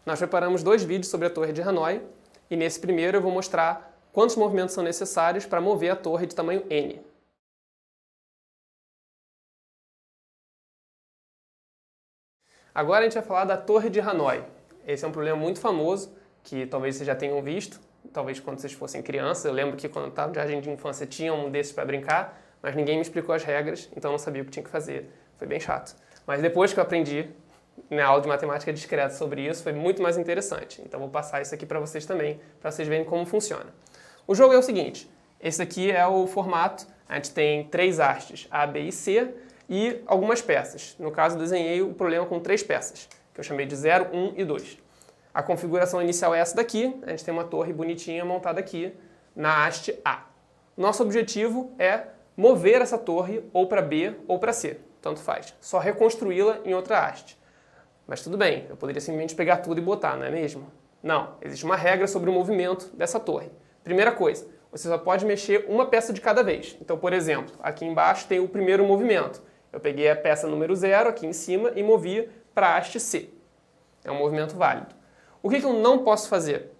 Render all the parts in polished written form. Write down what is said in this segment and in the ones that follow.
Nós preparamos 2 vídeos sobre a Torre de Hanoi e nesse primeiro eu vou mostrar quantos movimentos são necessários para mover a torre de tamanho N. Agora a gente vai falar da Torre de Hanoi. Esse é um problema muito famoso, que talvez vocês já tenham visto, talvez quando vocês fossem crianças. Eu lembro que quando eu estava no jardim de infância tinha um desses para brincar, mas ninguém me explicou as regras, então eu não sabia o que tinha que fazer. Foi bem chato. Mas depois que eu aprendi na aula de matemática discreta sobre isso, foi muito mais interessante. Então vou passar isso aqui para vocês também, para vocês verem como funciona. O jogo é o seguinte, esse aqui é o formato, a gente tem 3 hastes, A, B e C, e algumas peças. No caso, eu desenhei o problema com 3 peças, que eu chamei de 0, 1 e 2. A configuração inicial é essa daqui, a gente tem uma torre bonitinha montada aqui na haste A. Nosso objetivo é mover essa torre ou para B ou para C, tanto faz. Só reconstruí-la em outra haste. Mas tudo bem, eu poderia simplesmente pegar tudo e botar, não é mesmo? Não, existe uma regra sobre o movimento dessa torre. Primeira coisa, você só pode mexer uma peça de cada vez. Então, por exemplo, aqui embaixo tem o primeiro movimento. Eu peguei a peça número 0 aqui em cima e movi para a haste C. É um movimento válido. O que eu não posso fazer?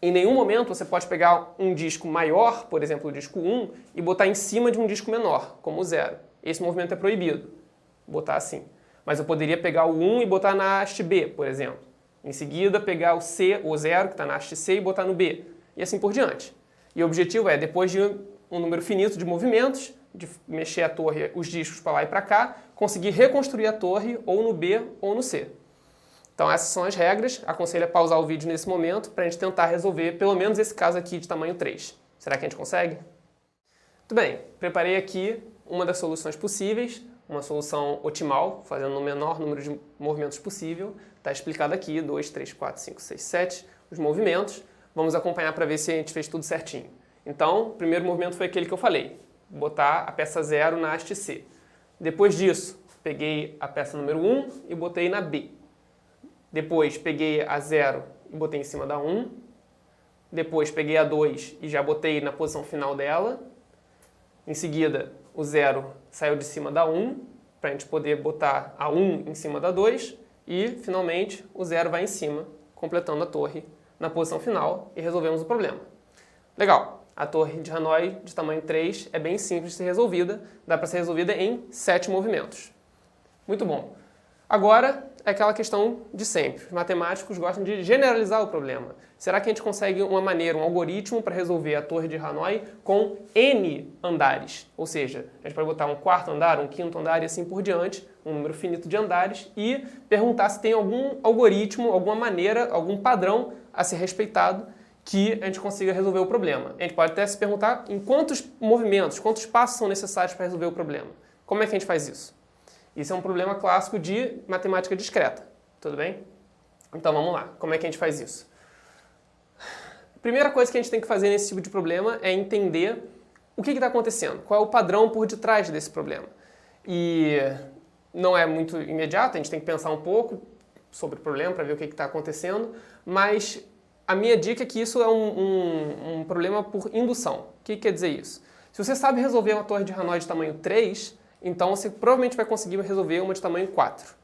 Em nenhum momento você pode pegar um disco maior, por exemplo, o disco 1, e botar em cima de um disco menor, como o 0. Esse movimento é proibido. Botar assim. Mas eu poderia pegar o 1 e botar na haste B, por exemplo. Em seguida, pegar o C, o 0, que está na haste C, e botar no B. E assim por diante. E o objetivo é, depois de um número finito de movimentos, de mexer a torre, os discos para lá e para cá, conseguir reconstruir a torre ou no B ou no C. Então essas são as regras. Aconselho a pausar o vídeo nesse momento para a gente tentar resolver pelo menos esse caso aqui de tamanho 3. Será que a gente consegue? Muito bem, preparei aqui uma das soluções possíveis, uma solução otimal, fazendo o menor número de movimentos possível. Está explicado aqui, 2, 3, 4, 5, 6, 7, os movimentos. Vamos acompanhar para ver se a gente fez tudo certinho. Então, o primeiro movimento foi aquele que eu falei, botar a peça 0 na haste C. Depois disso, peguei a peça número 1 e botei na B. Depois, peguei a 0 e botei em cima da 1. Depois, peguei a 2 e já botei na posição final dela. Em seguida, o 0 saiu de cima da 1, para a gente poder botar a 1 em cima da 2. E, finalmente, o 0 vai em cima, completando a torre na posição final e resolvemos o problema. Legal! A Torre de Hanoi de tamanho 3 é bem simples de ser resolvida, dá para ser resolvida em 7 movimentos. Muito bom. Agora é aquela questão de sempre. Os matemáticos gostam de generalizar o problema. Será que a gente consegue uma maneira, um algoritmo para resolver a Torre de Hanoi com N andares? Ou seja, a gente pode botar um 4º andar, um 5º andar e assim por diante, um número finito de andares, e perguntar se tem algum algoritmo, alguma maneira, algum padrão a ser respeitado que a gente consiga resolver o problema. A gente pode até se perguntar em quantos movimentos, quantos passos são necessários para resolver o problema. Como é que a gente faz isso? Isso é um problema clássico de matemática discreta. Tudo bem? Então vamos lá. Como é que a gente faz isso? A primeira coisa que a gente tem que fazer nesse tipo de problema é entender o que está acontecendo, qual é o padrão por detrás desse problema. E não é muito imediato, a gente tem que pensar um pouco sobre o problema para ver o que está acontecendo, mas a minha dica é que isso é um problema por indução. O que quer dizer isso? Se você sabe resolver uma torre de Hanoi de tamanho 3, então você provavelmente vai conseguir resolver uma de tamanho 4.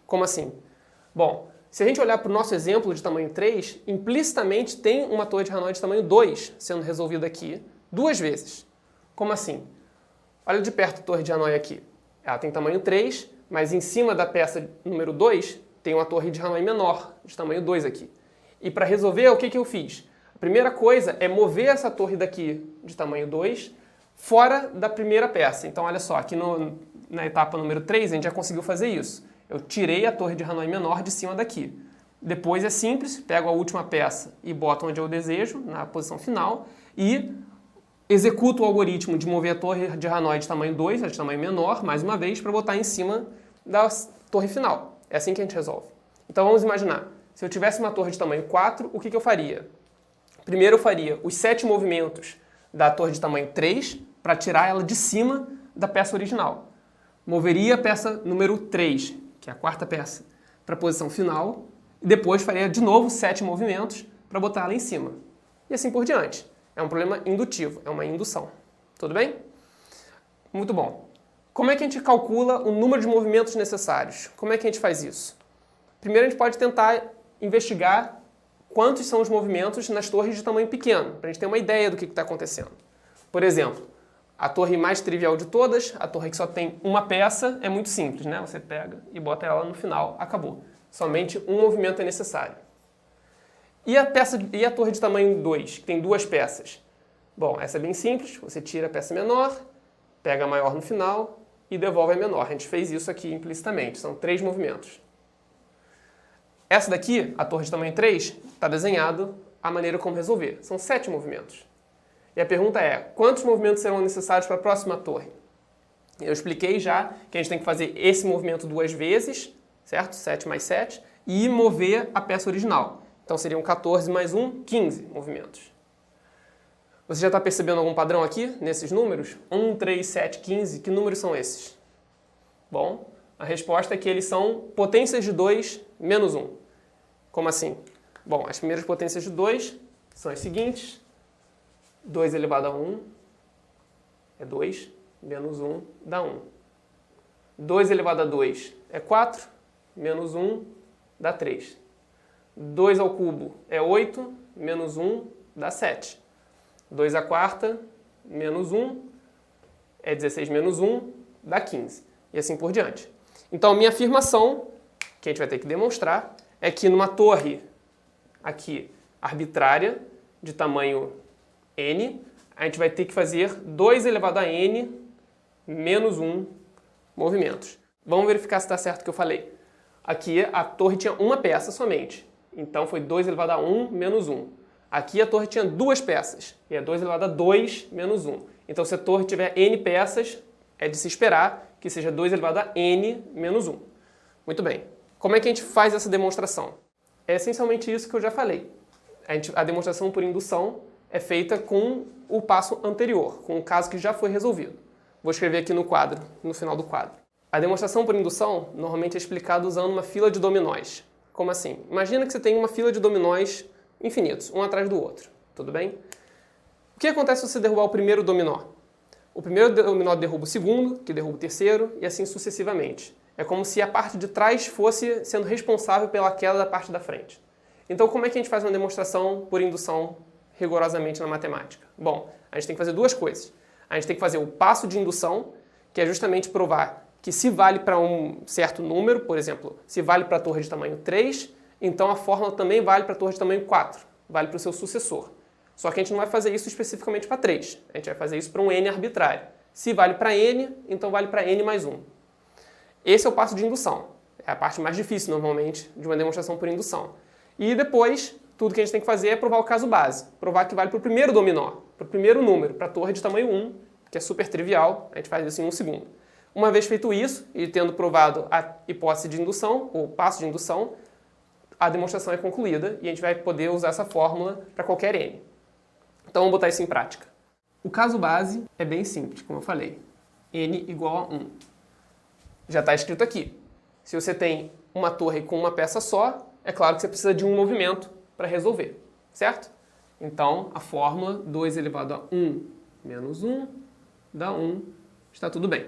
Como assim? Bom, se a gente olhar para o nosso exemplo de tamanho 3, implicitamente tem uma torre de Hanoi de tamanho 2 sendo resolvida aqui 2 vezes. Como assim? Olha de perto a torre de Hanoi aqui. Ela tem tamanho 3, mas em cima da peça número 2 tem uma torre de Hanoi menor, de tamanho 2 aqui. E para resolver, o que eu fiz? A primeira coisa é mover essa torre daqui de tamanho 2 fora da primeira peça. Então, olha só, aqui na etapa número 3 a gente já conseguiu fazer isso. Eu tirei a torre de Hanoi menor de cima daqui. Depois é simples, pego a última peça e boto onde eu desejo, na posição final, e executo o algoritmo de mover a torre de Hanoi de tamanho 2, de tamanho menor, mais uma vez, para botar em cima da torre final. É assim que a gente resolve. Então vamos imaginar, se eu tivesse uma torre de tamanho 4, o que eu faria? Primeiro eu faria os 7 movimentos da torre de tamanho 3 para tirar ela de cima da peça original. Moveria a peça número 3, que é a 4ª peça, para a posição final, e depois faria de novo 7 movimentos para botar ela em cima. E assim por diante. É um problema indutivo, é uma indução. Tudo bem? Muito bom. Como é que a gente calcula o número de movimentos necessários? Como é que a gente faz isso? Primeiro a gente pode tentar investigar quantos são os movimentos nas torres de tamanho pequeno, para a gente ter uma ideia do que está acontecendo. Por exemplo, a torre mais trivial de todas, a torre que só tem uma peça, é muito simples, né? Você pega e bota ela no final, acabou. Somente um movimento é necessário. E a torre de tamanho 2, que tem duas peças? Bom, essa é bem simples, você tira a peça menor, pega a maior no final e devolve a menor. A gente fez isso aqui implicitamente, são 3 movimentos. Essa daqui, a torre de tamanho 3, está desenhado a maneira como resolver. São 7 movimentos. E a pergunta é, quantos movimentos serão necessários para a próxima torre? Eu expliquei já que a gente tem que fazer esse movimento 2 vezes, certo? 7 mais 7, e mover a peça original. Então seriam 14 mais 1, 15 movimentos. Você já está percebendo algum padrão aqui, nesses números? 1, 3, 7, 15, que números são esses? Bom, a resposta é que eles são potências de 2 menos 1. Como assim? Bom, as primeiras potências de 2 são as seguintes. 2 elevado a 1 é 2, menos 1 dá 1. 2 elevado a 2 é 4, menos 1 dá 3. 2 ao cubo é 8, menos 1 dá 7. 2 à quarta, menos 1, é 16 menos 1, dá 15. E assim por diante. Então, a minha afirmação, que a gente vai ter que demonstrar, é que numa torre aqui arbitrária, de tamanho n, a gente vai ter que fazer 2 elevado a n menos 1 movimentos. Vamos verificar se está certo o que eu falei. Aqui a torre tinha uma peça somente, então foi 2 elevado a 1 menos 1. Aqui a torre tinha duas peças, e é 2 elevado a 2 menos 1. Então se a torre tiver n peças, é de se esperar que seja 2 elevado a n menos 1. Muito bem. Como é que a gente faz essa demonstração? É essencialmente isso que eu já falei. A demonstração por indução é feita com o passo anterior, com o caso que já foi resolvido. Vou escrever aqui no quadro, no final do quadro. A demonstração por indução normalmente é explicada usando uma fila de dominóis. Como assim? Imagina que você tem uma fila de dominóis infinitos, um atrás do outro. Tudo bem? O que acontece se você derrubar o primeiro dominó? O primeiro dominó derruba o segundo, que derruba o terceiro, e assim sucessivamente. É como se a parte de trás fosse sendo responsável pela queda da parte da frente. Então, como é que a gente faz uma demonstração por indução rigorosamente na matemática? Bom, a gente tem que fazer duas coisas. A gente tem que fazer o passo de indução, que é justamente provar que se vale para um certo número, por exemplo, se vale para a torre de tamanho 3, então a fórmula também vale para a torre de tamanho 4, vale para o seu sucessor. Só que a gente não vai fazer isso especificamente para 3, a gente vai fazer isso para um n arbitrário. Se vale para n, então vale para n mais 1. Esse é o passo de indução. É a parte mais difícil, normalmente, de uma demonstração por indução. E depois, tudo que a gente tem que fazer é provar o caso base. Provar que vale para o primeiro dominó, para o primeiro número, para a torre de tamanho 1, que é super trivial, a gente faz isso em 1 segundo. Uma vez feito isso, e tendo provado a hipótese de indução, ou passo de indução, a demonstração é concluída e a gente vai poder usar essa fórmula para qualquer n. Então vamos botar isso em prática. O caso base é bem simples, como eu falei. n igual a 1. Já está escrito aqui. Se você tem uma torre com uma peça só, é claro que você precisa de um movimento para resolver, certo? Então, a fórmula 2 elevado a 1 menos 1 dá 1. Está tudo bem.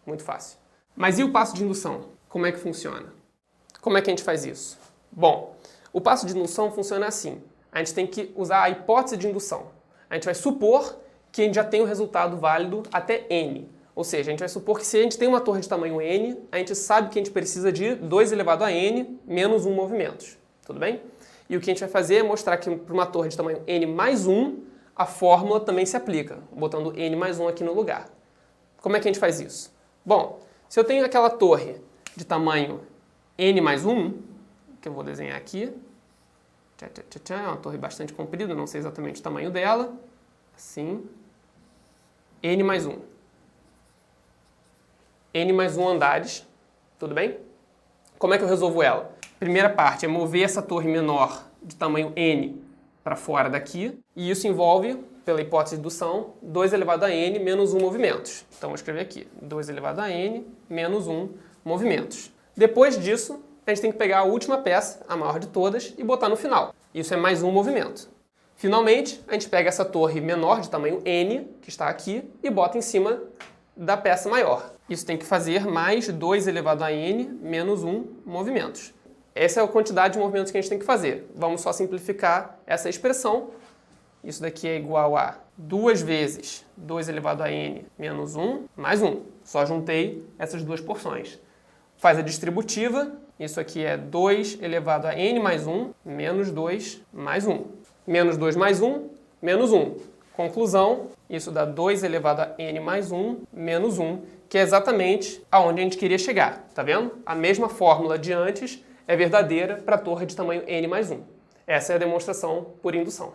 Muito fácil. Mas e o passo de indução? Como é que funciona? Como é que a gente faz isso? Bom, o passo de indução funciona assim. A gente tem que usar a hipótese de indução. A gente vai supor que a gente já tem o resultado válido até n. Ou seja, a gente vai supor que se a gente tem uma torre de tamanho n, a gente sabe que a gente precisa de 2 elevado a n menos 1 movimentos. Tudo bem? E o que a gente vai fazer é mostrar que para uma torre de tamanho n mais 1, a fórmula também se aplica, botando n mais 1 aqui no lugar. Como é que a gente faz isso? Bom, se eu tenho aquela torre de tamanho n mais 1, que eu vou desenhar aqui, é uma torre bastante comprida, não sei exatamente o tamanho dela, assim, n mais 1. n mais 1 andares, tudo bem? Como é que eu resolvo ela? Primeira parte é mover essa torre menor de tamanho n para fora daqui, e isso envolve, pela hipótese de indução, 2 elevado a n menos 1 movimentos. Então, vou escrever aqui, 2 elevado a n menos 1 movimentos. Depois disso, a gente tem que pegar a última peça, a maior de todas, e botar no final. Isso é mais um movimento. Finalmente, a gente pega essa torre menor de tamanho n, que está aqui, e bota em cima da peça maior. Isso tem que fazer mais 2 elevado a n menos 1 movimentos. Essa é a quantidade de movimentos que a gente tem que fazer. Vamos só simplificar essa expressão. Isso daqui é igual a 2 vezes 2 elevado a n menos 1 mais 1. Só juntei essas duas porções. Faz a distributiva. Isso aqui é 2 elevado a n mais 1 menos 2 mais 1. Menos 2 mais 1, menos 1. Conclusão, isso dá 2 elevado a n mais 1 menos 1, que é exatamente aonde a gente queria chegar. Tá vendo? A mesma fórmula de antes é verdadeira para a torre de tamanho n mais 1. Essa é a demonstração por indução.